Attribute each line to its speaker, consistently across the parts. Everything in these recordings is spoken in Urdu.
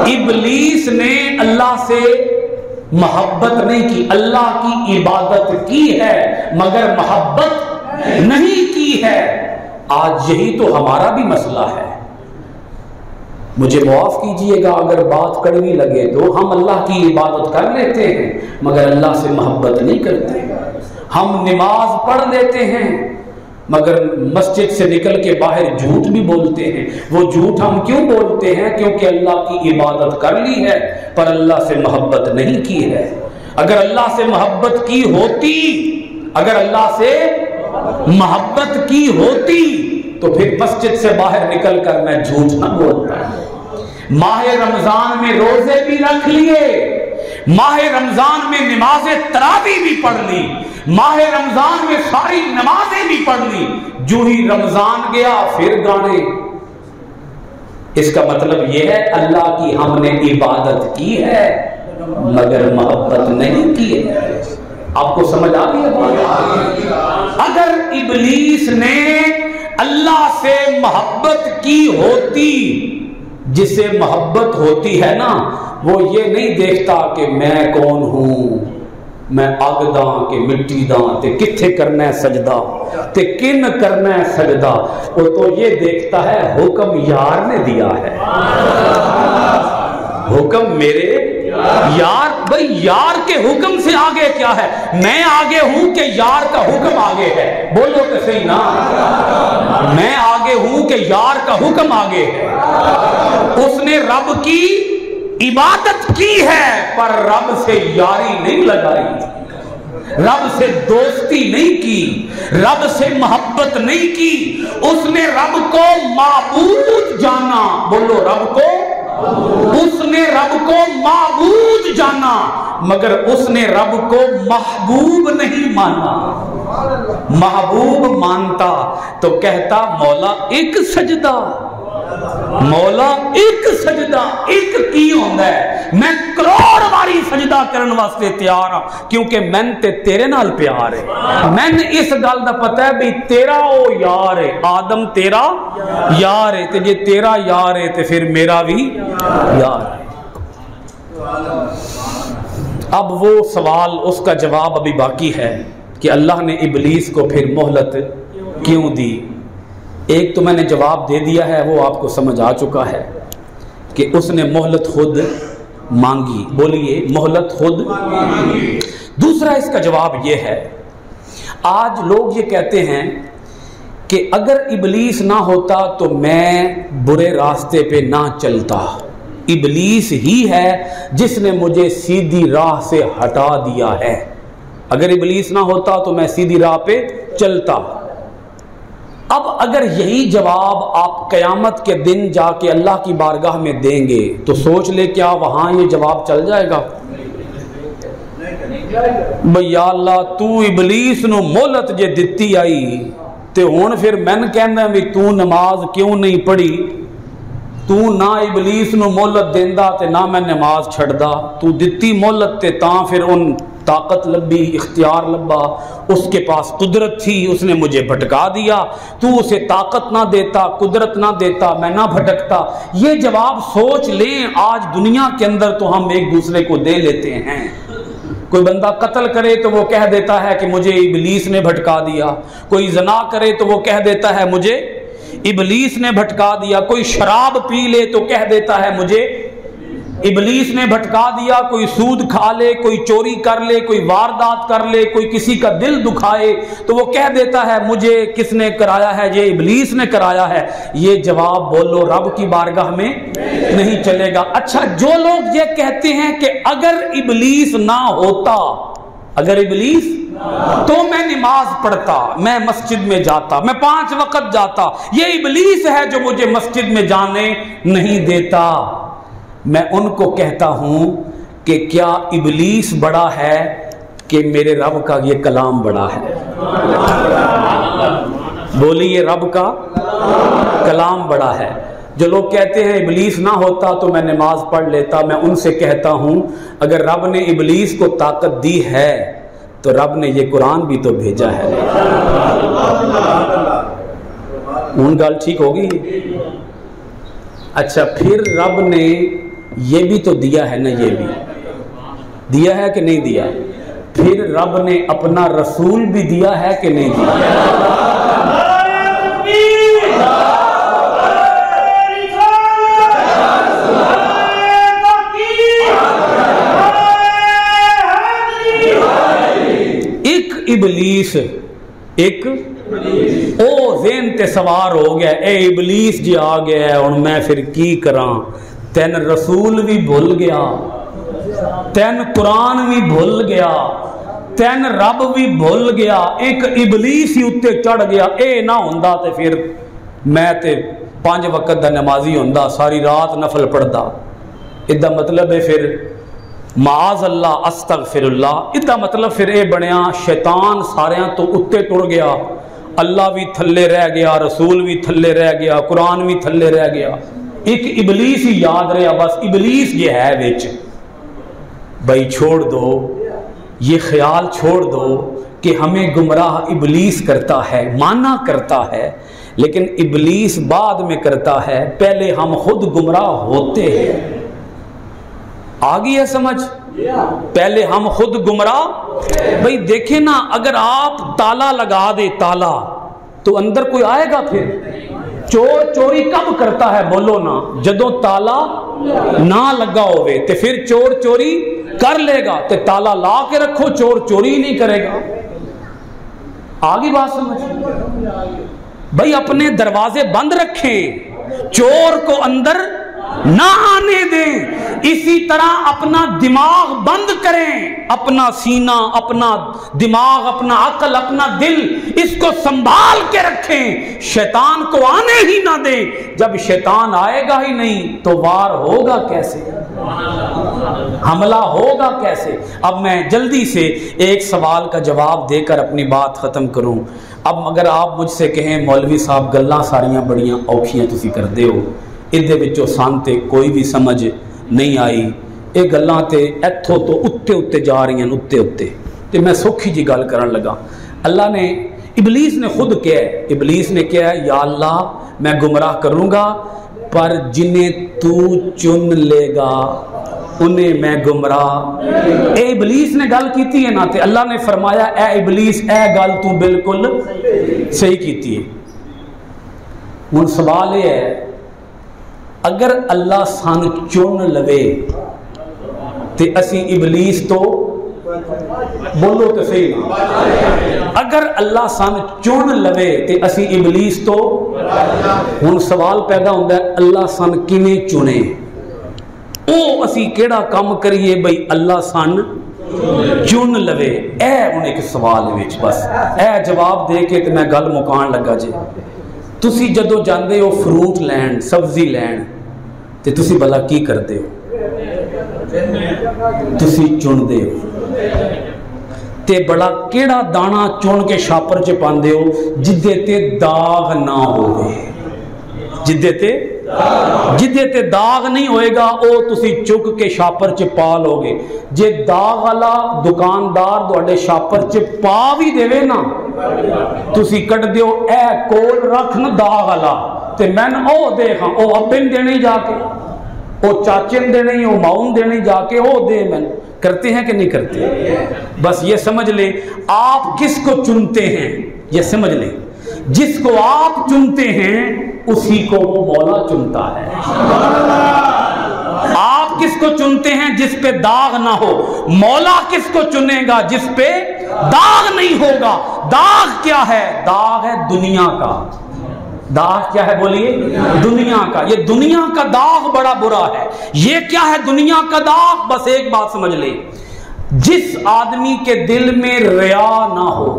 Speaker 1: ابلیس نے اللہ سے محبت نہیں کی، اللہ کی عبادت کی ہے مگر محبت نہیں کی ہے۔ آج یہی تو ہمارا بھی مسئلہ ہے۔ مجھے معاف کیجئے گا اگر بات کڑوی لگے تو، ہم اللہ کی عبادت کر لیتے ہیں مگر اللہ سے محبت نہیں کرتے۔ ہم نماز پڑھ لیتے ہیں مگر مسجد سے نکل کے باہر جھوٹ بھی بولتے ہیں۔ وہ جھوٹ ہم کیوں بولتے ہیں؟ کیونکہ اللہ کی عبادت کر لی ہے پر اللہ سے محبت نہیں کی ہے۔ اگر اللہ سے محبت کی ہوتی، اگر اللہ سے محبت کی ہوتی تو پھر مسجد سے باہر نکل کر میں جھوٹ نہ بولتا۔ ماہ رمضان میں روزے بھی رکھ لیے، ماہ رمضان میں نماز تراویح بھی پڑھ لی، ماہ رمضان میں ساری نمازیں بھی پڑھ لی، جو ہی رمضان گیا پھر گانے۔ اس کا مطلب یہ ہے اللہ کی ہم نے عبادت کی ہے مگر محبت نہیں کی ہے۔ آپ کو سمجھ آ گئی؟ اگر ابلیس نے اللہ سے محبت کی ہوتی، جسے محبت ہوتی ہے نا وہ یہ نہیں دیکھتا کہ میں کون ہوں، میں اگ داں کہ مٹی داں تے کتھے کرنا ہے سجدہ تے کن کرنا ہے سجدہ، وہ تو یہ دیکھتا ہے حکم یار نے دیا ہے، حکم میرے یار۔ بھئی یار کے حکم سے آگے کیا ہے؟ میں آگے ہوں کہ یار کا حکم آگے ہے؟ بولو کہ صحیح نا، میں آگے ہوں کہ یار کا حکم آگے ہے۔ اس نے رب کی عبادت کی ہے پر رب سے یاری نہیں لگائی، رب سے دوستی نہیں کی، رب سے محبت نہیں کی۔ اس نے رب کو معبود جانا، بولو رب کو، اس نے رب کو معبود جانا مگر اس نے رب کو محبوب نہیں مانا۔ محبوب مانتا تو کہتا مولا ایک سجدہ، مولا ایک سجدہ ایک کی ہوندا ہے، میں کروڑ باری سجدہ کرن واسطے تیار ہاں کیونکہ میں تے تیرے نال پیار ہے۔ میں نے اس گل دا پتہ ہے بھی تیرا او یار ہے، آدم تیرا یار ہے، تے جے تیرا یار ہے تے پھر میرا بھی یار ہے۔ اب وہ سوال، اس کا جواب ابھی باقی ہے کہ اللہ نے ابلیس کو پھر مہلت کیوں دی۔ ایک تو میں نے جواب دے دیا ہے، وہ آپ کو سمجھ آ چکا ہے کہ اس نے مہلت خود مانگی۔ بولیے مہلت خود مانگی۔ دوسرا اس کا جواب یہ ہے، آج لوگ یہ کہتے ہیں کہ اگر ابلیس نہ ہوتا تو میں برے راستے پہ نہ چلتا، ابلیس ہی ہے جس نے مجھے سیدھی راہ سے ہٹا دیا ہے، اگر ابلیس نہ ہوتا تو میں سیدھی راہ پہ چلتا۔ اب اگر یہی جواب آپ قیامت کے دن جا کے اللہ کی بارگاہ میں دیں گے تو سوچ لے کیا وہاں یہ جواب چل جائے گا؟ بھئی یا اللہ تو ابلیس نو مہلت جے دتی آئی تے ہن پھر میں کہنا بھی تو نماز کیوں نہیں پڑھی، تو نہ ابلیس نو مہلت دیندا تے نہ میں نماز چھڑدا، تو دتی مہلت تے تاں پھر ان طاقت لبی، اختیار لبا، اس کے پاس قدرت تھی، اس نے مجھے بھٹکا دیا، تو اسے طاقت نہ دیتا، قدرت نہ دیتا، میں نہ بھٹکتا۔ یہ جواب سوچ لیں، آج دنیا کے اندر تو ہم ایک دوسرے کو دے لیتے ہیں۔ کوئی بندہ قتل کرے تو وہ کہہ دیتا ہے کہ مجھے ابلیس نے بھٹکا دیا، کوئی زنا کرے تو وہ کہہ دیتا ہے مجھے ابلیس نے بھٹکا دیا، کوئی شراب پی لے تو کہہ دیتا ہے مجھے ابلیس نے بھٹکا دیا، کوئی سود کھا لے، کوئی چوری کر لے، کوئی واردات کر لے، کوئی کسی کا دل دکھائے تو وہ کہہ دیتا ہے مجھے کس نے کرایا ہے، یہ ابلیس نے کرایا ہے۔ یہ جواب بولو رب کی بارگاہ میں نہیں چلے گا۔ اچھا، جو لوگ یہ کہتے ہیں کہ اگر ابلیس نہ ہوتا، اگر ابلیس تو میں نماز پڑھتا، میں مسجد میں جاتا، میں 5 وقت جاتا، یہ ابلیس ہے جو مجھے مسجد میں جانے نہیں دیتا، میں ان کو کہتا ہوں کہ کیا ابلیس بڑا ہے کہ میرے رب کا یہ کلام بڑا ہے؟ بولیے رب کا کلام بڑا ہے۔ جو لوگ کہتے ہیں ابلیس نہ ہوتا تو میں نماز پڑھ لیتا، میں ان سے کہتا ہوں اگر رب نے ابلیس کو طاقت دی ہے تو رب نے یہ قرآن بھی تو بھیجا ہے۔ ان گل ٹھیک ہوگی؟ اچھا، پھر رب نے یہ بھی تو دیا ہے نا، یہ بھی دیا ہے کہ نہیں دیا؟ پھر رب نے اپنا رسول بھی دیا ہے کہ نہیں دیا؟ ابلیس ایک او ذہن تے سوار ہو گیا، اے ابلیس جی آ گیا ہے اور میں پھر کی کراں، تین رسول بھی بھول گیا، تین قرآن بھی بھول گیا، تین رب بھی بھول گیا، ایک ابلیس ہی اتے چڑھ گیا، اے نہ ہوندا تے پھر میں تے 5 وقت دا نمازی ہوندا، ساری رات نفل پڑھدا۔ ادھا مطلب ہے پھر معاذ اللہ استغفر اللہ، ادھا مطلب پھر اے بنیا شیطان ساریاں تو اتے ٹر گیا، اللہ بھی تھلے رہ گیا، رسول بھی تھلے رہ گیا، قرآن بھی تھلے رہ گیا، ایک ابلیس ہی یاد رہا، بس ابلیس یہ ہے وچ۔ بھائی چھوڑ دو یہ خیال، چھوڑ دو کہ ہمیں گمراہ ابلیس کرتا ہے، مانا کرتا ہے، لیکن ابلیس بعد میں کرتا ہے، پہلے ہم خود گمراہ ہوتے ہیں۔ آگئی ہے سمجھ؟ پہلے ہم خود گمراہ۔ بھئی دیکھیں نا، اگر آپ تالا لگا دے تالا تو اندر کوئی آئے گا؟ پھر چور چوری کب کرتا ہے بولو نا؟ جدوں تالا نہ لگا ہوئے تے پھر چور چوری کر لے گا، تے تالا لا کے رکھو، چور چوری نہیں کرے گا۔ آگئی بات سمجھ؟ بھئی اپنے دروازے بند رکھیں، چور کو اندر نہ آنے دیں، اسی طرح اپنا دماغ بند کریں، اپنا سینہ، اپنا دماغ، اپنا عقل، اپنا دل، اس کو سنبھال کے رکھیں، شیطان کو آنے ہی نہ دیں۔ جب شیطان آئے گا ہی نہیں تو وار ہوگا کیسے، حملہ ہوگا کیسے؟ اب میں جلدی سے ایک سوال کا جواب دے کر اپنی بات ختم کروں۔ اب اگر آپ مجھ سے کہیں مولوی صاحب گلاں ساریاں بڑیاں اوکھیاں تسی کر دے ہو، ادھے وچوں سانتے کوئی بھی سمجھ نہیں آئی، اے گلاں تے ایتھوں تو اتے اتے جا رہی ہیں، اتے اتے تے میں سوکھی جی گل کرن لگا۔ اللہ نے، ابلیس نے خود کہا ہے، ابلیس نے کہا ہے یا اللہ میں گمراہ کروں گا، پر جنہیں تو چن لے گا انہیں میں گمراہ۔ اے ابلیس نے گل کیتی ہے نا، تے اللہ نے فرمایا اے ابلیس اے گل تو بالکل صحیح کیتی ہے۔ ہن سوال یہ ہے، اگر اللہ سان چن لوے تے اسی ابلیس تو بولو تو صحیح نا، اگر اللہ سان چن لوے تے اسی ابلیس تو، ہن سوال پیدا ہوتا ہے اللہ سان کیویں چنے، او اسی کیڑا کام کریے بھئی اللہ سان چن لوے؟ اے ہن ایک سوال وچ بس اے جواب دے کے تے میں گل مکان لگا جی۔ تسی جدو جاندے ہو فروٹ لین، سبزی لین، تے تسی بھلا کی کردے ہو؟ تسی چن دے ہو، تے بڑا کیڑا دانا چن کے شاپر چ پاندے ہو جدے تے داغ نہ ہوئے، جدے تے داغ نہیں ہوئے گا او تسی چک کے شاپر چ پا لو گے۔ جے داغ والا دکاندار دوڑے شاپر چ پا بھی دے وے نا، تسی کٹ دیو اے کول رکھ نا داغ والا، تے میں او دیکھاں او اپن دینے جا کے، او چاچن دینے، او ماؤن دینے جا کے، او دے میں کرتے ہیں کہ نہیں کرتے؟ بس یہ سمجھ لیں آپ کس کو چنتے ہیں، یہ سمجھ لیں جس کو آپ چنتے ہیں اسی کو وہ مولا چنتا ہے۔ آپ کس کو چنتے ہیں؟ جس پہ داغ نہ ہو۔ مولا کس کو چنے گا؟ جس پہ داغ نہیں ہوگا۔ داغ کیا ہے؟ داغ ہے دنیا کا۔ داغ کیا ہے بولیے؟ دنیا کا۔ یہ دنیا کا داغ بڑا برا ہے۔ یہ کیا ہے دنیا کا داغ؟ بس ایک بات سمجھ لیں، جس آدمی کے دل میں ریا نہ ہو،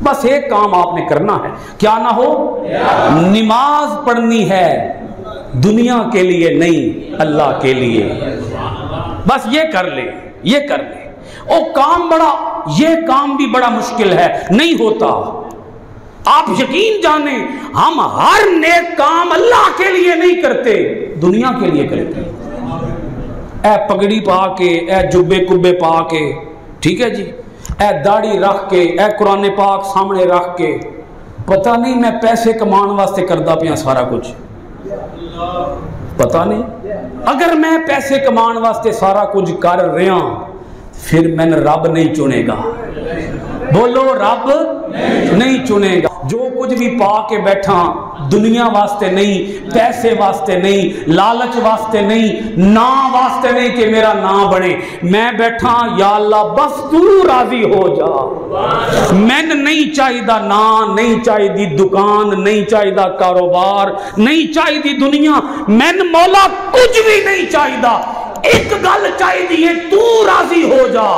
Speaker 1: بس ایک کام آپ نے کرنا ہے، کیا نہ ہو؟ نماز پڑھنی ہے دنیا کے لیے نہیں، اللہ کے لیے، بس یہ کر لے، یہ کر لے۔ او کام بڑا، یہ کام بھی بڑا مشکل ہے، نہیں ہوتا۔ آپ یقین جانیں ہم ہر نیک کام اللہ کے لیے نہیں کرتے، دنیا کے لیے کرتے۔ اے پگڑی پا کے، اے جبے کبے پا کے، ٹھیک ہے جی، اے داڑھی رکھ کے، اے قرآن پاک سامنے رکھ کے، پتہ نہیں میں پیسے کمان واسطے کردہ پیا سارا کچھ، پتہ نہیں اگر میں پیسے کمان واسطے سارا کچھ کر رہا پھر میں نے رب نہیں چنے گا. بولو رب نہیں چنے گا. جو کچھ بھی پا کے بیٹھا دنیا واسطے نہیں, پیسے واسطے نہیں, لالچ واسطے نہیں, نام واسطے نہیں کہ میرا نام بڑھے. میں بیٹھا یا اللہ بس تو راضی ہو جا. میں نہیں چاہیے نام, نہیں چاہیے دکان, نہیں چاہیے کاروبار, نہیں چاہیے دنیا. میں مولا کچھ بھی نہیں چاہیے, ایک گل چاہیے تو راضی ہو جا.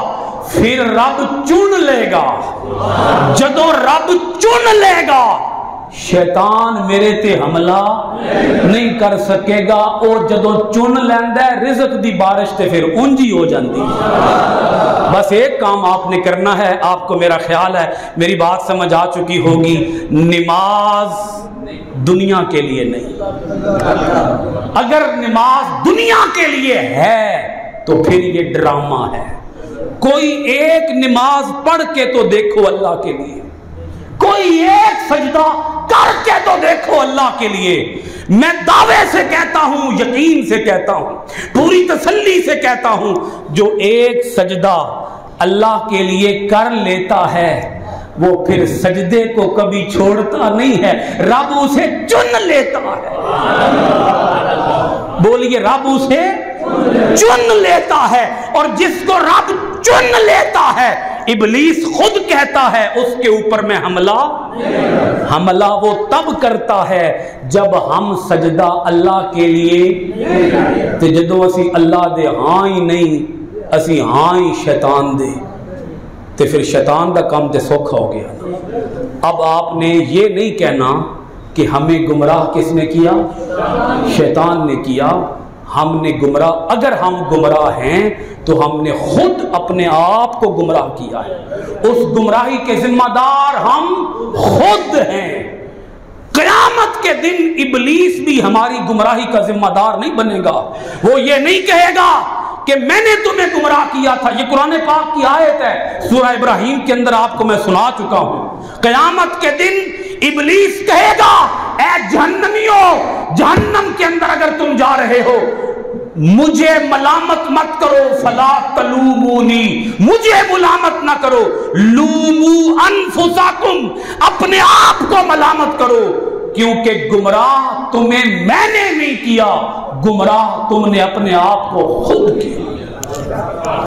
Speaker 1: پھر رب چن لے گا. جدو رب چن لے گا شیطان میرے تے حملہ نہیں کر سکے گا. اور جدو چن لیندہ ہے رزق دی بارش تے پھر انجی ہو جاندی. بس ایک کام آپ نے کرنا ہے. آپ کو میرا خیال ہے میری بات سمجھ آ چکی ہوگی. نماز دنیا کے لیے نہیں. اگر نماز دنیا کے لیے ہے تو پھر یہ ڈرامہ ہے. کوئی ایک نماز پڑھ کے تو دیکھو اللہ کے لیے, کوئی ایک سجدہ کر کے تو دیکھو اللہ کے لیے. میں دعوے سے کہتا ہوں, یقین سے کہتا ہوں, پوری تسلی سے کہتا ہوں, جو ایک سجدہ اللہ کے لیے کر لیتا ہے وہ پھر سجدے کو کبھی چھوڑتا نہیں ہے. رب اسے چن لیتا ہے. بولیے رب اسے چن لیتا ہے. اور جس کو رب چن لیتا ہے ابلیس خود کہتا ہے اس کے اوپر میں حملہ وہ تب کرتا ہے جب ہم سجدہ اللہ کے لیے تے جدو اسی اللہ دے ہاں ہی نہیں اسی ہاں ہی شیطان دے تے پھر شیطان دا کام تے سوکھا ہو گیا. اب آپ نے یہ نہیں کہنا کہ ہمیں گمراہ کس نے کیا, شیطان نے کیا. ہم نے گمراہ, اگر ہم گمراہ ہیں تو ہم نے خود اپنے آپ کو گمراہ کیا ہے. اس گمراہی کے ذمہ دار ہم خود ہیں. قیامت کے دن ابلیس بھی ہماری گمراہی کا ذمہ دار نہیں بنے گا. وہ یہ نہیں کہے گا کہ میں نے تمہیں گمراہ کیا تھا. یہ قرآن پاک کی آیت ہے, سورہ ابراہیم کے اندر آپ کو میں سنا چکا ہوں. قیامت کے دن ابلیس کہے گا اے جہنمیوں, جہنم کے اندر اگر تم جا رہے ہو مجھے ملامت مت کرو, فلا تلومونی, مجھے ملامت نہ کرو, لومو انفسکم, اپنے آپ کو ملامت کرو, کیونکہ گمراہ تمہیں میں نے نہیں کیا, گمراہ تم نے اپنے آپ کو خود کیا.